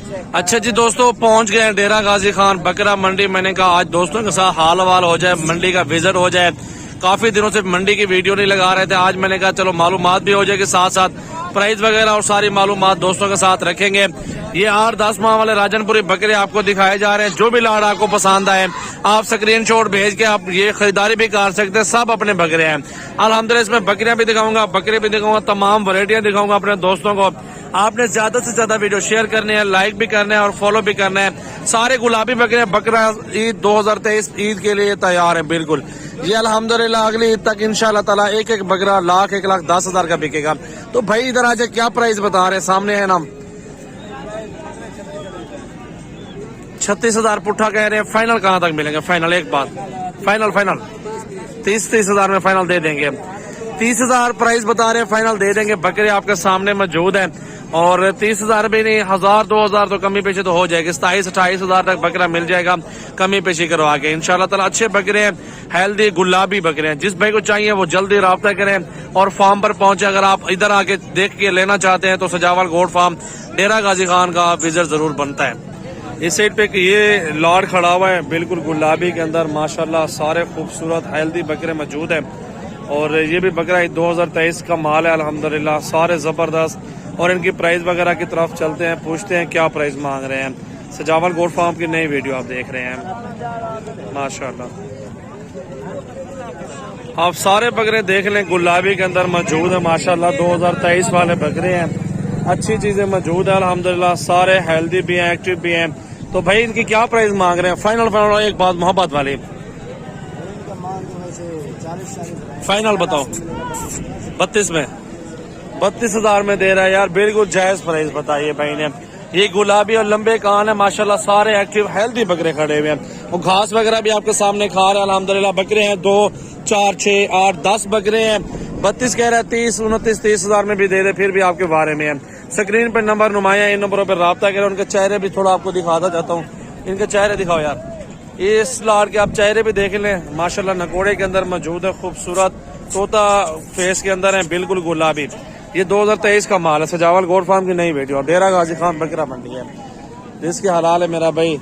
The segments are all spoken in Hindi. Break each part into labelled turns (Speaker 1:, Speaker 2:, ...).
Speaker 1: अच्छा जी दोस्तों, पहुंच गए डेरा गाजी खान बकरा मंडी। मैंने कहा आज दोस्तों के साथ हाल हवाल हो जाए, मंडी का विजिट हो जाए। काफी दिनों से मंडी की वीडियो नहीं लगा रहे थे। आज मैंने कहा चलो मालूमात भी हो जाएगी, साथ साथ प्राइस वगैरह और सारी मालूमात दोस्तों के साथ रखेंगे। ये 8-10 माह वाले राजनपुरी बकरे आपको दिखाए जा रहे हैं। जो भी लाड़ आपको पसंद आए आप स्क्रीनशॉट भेज के आप ये खरीदारी भी कर सकते हैं। सब अपने बकरे हैं अल्हम्दुलिल्लाह। इसमें बकरियां भी दिखाऊंगा, बकरे भी दिखाऊंगा, तमाम वैरायटियां दिखाऊंगा अपने दोस्तों को। आपने ज्यादा से ज्यादा वीडियो शेयर करने हैं, लाइक भी करना है और फॉलो भी करना है। सारे गुलाबी बकरे बकरा ईद 2023 ईद के लिए तैयार है बिल्कुल। ये अल्हम्दुलिल्लाह अगली ईद तक इंशाल्लाह ताला एक एक बकरा 1,10,000 का बिकेगा। तो भाई इधर आज क्या प्राइस बता रहे हैं, सामने है ना 36,000 पुट्ठा कह रहे हैं। फाइनल कहाँ तक मिलेंगे? फाइनल एक बात, फाइनल 30,000 में फाइनल दे देंगे। 30,000 प्राइस बता रहे हैं, फाइनल दे देंगे। बकरे आपके सामने मौजूद है और 30,000 भी नहीं, 1,000-2,000 तो कमी पेशी तो हो जाएगी। 27-28,000 तक बकरा मिल जाएगा कमी पेशी करवा के इंशाल्लाह ताला। अच्छे बकरे हैं, हेल्दी गुलाबी बकरे हैं। जिस भाई को चाहिए वो जल्दी राब्ता करें और फार्म पर पहुंचे। अगर आप इधर आके देख के लेना चाहते हैं तो सजावल गोट फार्म डेरा गाजी खान का विजिट जरूर बनता है। इस साइड पे ये लॉर्ड खड़ा हुआ है बिल्कुल गुलाबी के अंदर माशाल्लाह। सारे खूबसूरत हेल्दी बकरे मौजूद हैं और ये भी बकरा 2023 का माल है अल्हम्दुलिल्लाह। सारे जबरदस्त। और इनकी प्राइस वगैरह की तरफ चलते हैं, पूछते हैं क्या प्राइस मांग रहे हैं। सजावल गोट फार्म की नई वीडियो आप देख रहे हैं माशाल्लाह। आप सारे बकरे देख लें, गुलाबी के अंदर मौजूद है माशाल्लाह। 2023 वाले बकरे हैं, अच्छी चीजें मौजूद है अल्हम्दुलिल्लाह। सारे हेल्दी भी हैं, एक्टिव भी हैं। तो भाई इनकी क्या प्राइस मांग रहे हैं? फाइनल एक बात मोहब्बत वाली, फाइनल बताओ। 32 में 32,000 में दे रहा है यार, बिल्कुल जायज प्राइस बताइए भाई ने। ये गुलाबी और लंबे कान है माशाल्लाह। सारे एक्टिव हेल्दी बकरे खड़े हुए हैं और घास वगैरह भी आपके सामने खा रहे हैं अल्हम्दुलिल्लाह। बकरे हैं 2, 4, 6, 8, 10 बकरे हैं। 32 कह रहा है, 30, 29, 30,000 में भी दे दे फिर भी आपके बारे में है। स्क्रीन पर नंबर नुमाया, इन नंबरों पर राब्ता करें। उनके चेहरे भी थोड़ा आपको दिखाता जाता हूँ। इनके चेहरे दिखाओ यार, इस लाड़ के आप चेहरे भी देख लें माशाल्लाह। नकोड़े के अंदर मौजूद है, खूबसूरत तोता फेस के अंदर है, बिल्कुल गुलाबी। ये 2023 का माल है। सजावल गोट फार्म की नई वीडियो डेरा गाजी खान बकरा मंडी है। जिसकी हलाल है मेरा भाई,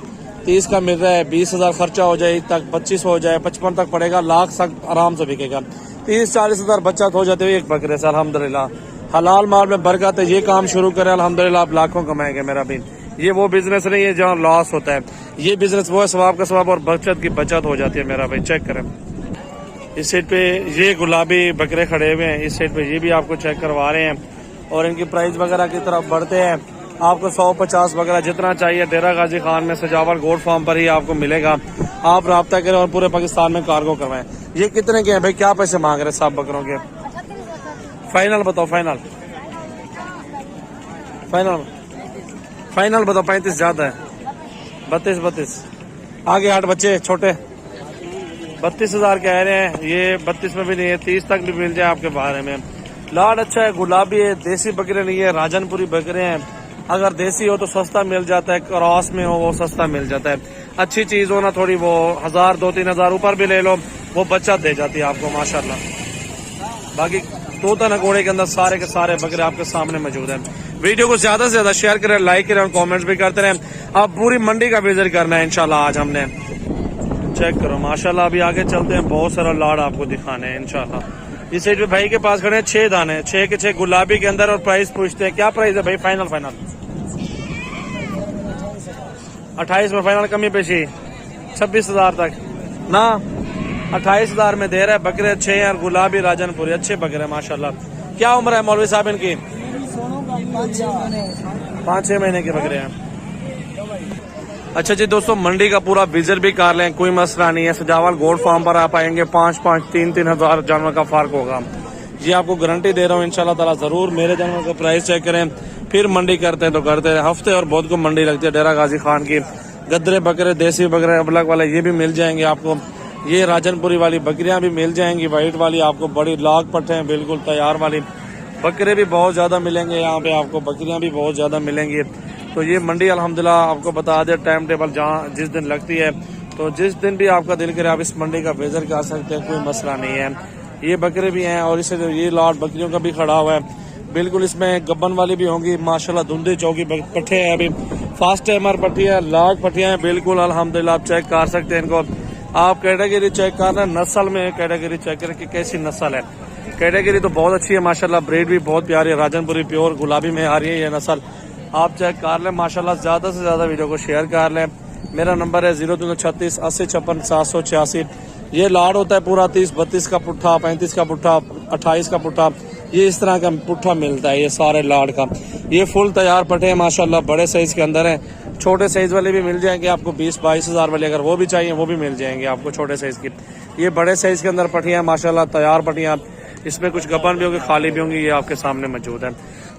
Speaker 1: 30 का मिल रहा है। 20,000 खर्चा हो जाए तक 25 हो जाए, 55 तक पड़ेगा, लाख तक आराम से बिकेगा। 30-40,000 बचत हो जाते हुए एक बकरे से अल्हम्दुलिल्लाह। हलाल माल में बरकत है। ये काम शुरू करें अल्हम्दुलिल्लाह, आप लाखों कमाएंगे मेरा भी। ये वो बिजनेस नहीं है जहाँ लॉस होता है। ये बिजनेस वो है सवाब का सवाब और बचत की बचत हो जाती है मेरा भाई। चेक करें इस साइड पे ये गुलाबी बकरे खड़े हुए हैं, इस साइड पे ये भी आपको चेक करवा रहे हैं। और इनकी प्राइस वगैरह की तरफ बढ़ते हैं। आपको 100-50 वगैरह जितना चाहिए डेरा गाजी खान में सजावल गोट फार्म पर ही आपको मिलेगा। आप राब्ता करें और पूरे पाकिस्तान में कार्गो करवाएं। ये कितने के हैं भाई, क्या पैसे मांग रहे हैं सब बकरों के? फाइनल बताओ, फाइनल फाइनल फाइनल बताओ। 35 ज्यादा है, 32 आगे 8 बच्चे छोटे। 32,000 कह रहे हैं। ये 32 में भी नहीं है, 30 तक भी मिल जाए आपके बारे में। लाड अच्छा है, गुलाबी है, देसी बकरे नहीं है, राजनपुरी बकरे हैं। अगर देसी हो तो सस्ता मिल जाता है, क्रॉस में हो वो सस्ता मिल जाता है। अच्छी चीज हो ना थोड़ी, वो 1,000-2-3,000 ऊपर भी ले लो वो बचत दे जाती है आपको माशाल्लाह। बाकी तोता नकोड़े के अंदर सारे के सारे बकरे आपके सामने मौजूद हैं। वीडियो को ज्यादा से ज्यादा शेयर करें, लाइक करें और कमेंट्स भी करते रहें। अब पूरी मंडी का विजिट करना है इंशाल्लाह आज हमने। चेक करो माशाल्लाह। अभी आगे चलते हैं, बहुत सारा लाड़ आपको दिखाने हैं इंशाल्लाह। इस साइड पे भाई के पास खड़े हैं 6 दाने, 6 के 6 गुलाबी के अंदर। और प्राइस पूछते हैं, क्या प्राइस है भाई? फाइनल 28 में फाइनल, कमी पेशी 26,000 तक ना। 28,000 में दे रहा है। बकरे अच्छे हैं और गुलाबी राजनपुरी अच्छे बकरे माशाल्लाह। क्या उम्र है मौलवी साहब इनकी? 5-6 महीने के बकरे हैं। अच्छा जी दोस्तों, मंडी का पूरा विजिट भी कर लें, कोई मसला नहीं है। सजावल गोट फार्म पर आप आएंगे 5-5, 3-3 हजार जानवर का फर्क होगा। ये आपको गारंटी दे रहा हूँ इंशाल्लाह ताला। जरूर मेरे जानवर का प्राइस चेक करें, फिर मंडी करते हैं तो करते हैं। हफ्ते और बहुत को मंडी लगती है डेरा गाजी खान की। गदरे बकरे, देसी बकरे, अबलग वाले ये भी मिल जाएंगे आपको। ये राजनपुरी वाली बकरियां भी मिल जाएंगी, व्हाइट वाली आपको बड़ी लाख पट्टे हैं बिल्कुल तैयार वाली। बकरे भी बहुत ज्यादा मिलेंगे यहाँ पे आपको, बकरियां भी बहुत ज्यादा मिलेंगी। तो ये मंडी अल्हम्दुलिल्लाह आपको बता दे टाइम टेबल जहाँ जिस दिन लगती है, तो जिस दिन भी आपका दिल करे आप इस मंडी का विजिट कर सकते हैं, कोई मसला नहीं है। ये बकरे भी हैं और इसे ये लॉट बकरियों का भी खड़ा हुआ है। बिल्कुल इसमें गब्बन वाली भी होंगी माशाल्लाह, धुंधे चौकी पट्ठे हैं, अभी फास्ट टाइमर पट्टी है, लाख पट्टियां हैं बिल्कुल अल्हम्दुलिल्लाह। आप चेक कर सकते हैं इनको, आप कैटेगरी चेक करना, नस्ल में कैटेगरी चेक करें कि कैसी नस्ल है। कैटेगरी तो बहुत अच्छी है माशाल्लाह, ब्रीड भी बहुत प्यारी है, राजनपुरी प्योर गुलाबी में आ रही है ये नस्ल। आप चेक कर लें माशाल्लाह, ज्यादा से ज्यादा वीडियो को शेयर कर लें। मेरा नंबर है 0336 80 56 786। ये लाड होता है पूरा 30 32 का पुट्ठा, 35 का पुट्ठा, 28 का पुट्ठा, ये इस तरह का पुट्ठा मिलता है ये सारे लाड का। ये फुल तैयार पटे हैं माशाल्लाह, बड़े साइज के अंदर है। छोटे साइज वाले भी मिल जाएंगे आपको 20-22 हज़ार वाले, अगर वो भी चाहिए वो भी मिल जाएंगे आपको छोटे साइज की। ये बड़े साइज के अंदर पटियां माशाल्लाह, तैयार पटियां, इसमें कुछ गबन भी होंगी, खाली भी होंगी, ये आपके सामने मौजूद है।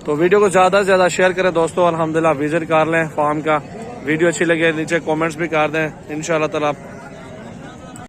Speaker 1: तो वीडियो को ज्यादा से ज्यादा शेयर करें दोस्तों, अल्हम्दुलिल्लाह विजिट कर लें फार्म का। वीडियो अच्छी लगे नीचे कमेंट्स भी कर दें, इंशाल्लाह ताला